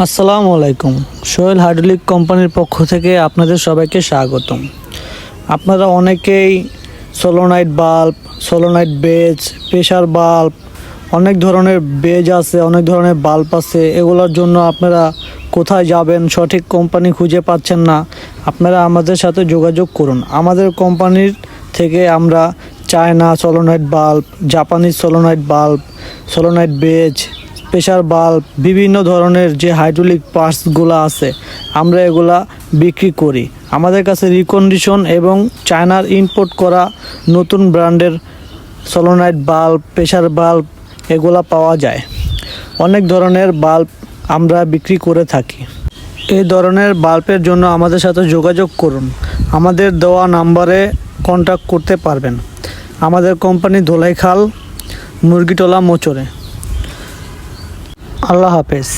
আসসালামু আলাইকুম। সোহেল হাইড্রোলিক কোম্পানির পক্ষ থেকে আপনাদের সবাইকে স্বাগতম। আপনারা অনেকেই সোলোনাইট বাল্ব, সোলোনাইট বেজ, প্রেশার বাল্ব, অনেক ধরনের বেজ আছে, অনেক ধরনের বাল্ব আছে। এগুলোর জন্য আপনারা কোথায় যাবেন, সঠিক কোম্পানি খুঁজে পাচ্ছেন না, আপনারা আমাদের সাথে যোগাযোগ করুন। আমাদের কোম্পানির থেকে আমরা চায়না সোলোনাইট বাল্ব, জাপানিজ সোলোনাইট বাল্ব, সোলোনাইট বেজ, প্রেশার বাল্ব, বিভিন্ন ধরনের যে হাইড্রোলিক পার্টসগুলো আছে আমরা এগুলা বিক্রি করি। আমাদের কাছে রিকন্ডিশন এবং চায়নার ইম্পোর্ট করা নতুন ব্র্যান্ডের সোলোনাইট বাল্ব, প্রেশার বাল্ব এগুলা পাওয়া যায়। অনেক ধরনের বাল্ব আমরা বিক্রি করে থাকি। এই ধরনের বাল্বের জন্য আমাদের সাথে যোগাযোগ করুন। আমাদের দেওয়া নাম্বারে কন্ট্যাক্ট করতে পারবেন। আমাদের কোম্পানি ধোলাইখাল, মুরগিটোলা, মোচরে। আল্লাহ হাফেজ।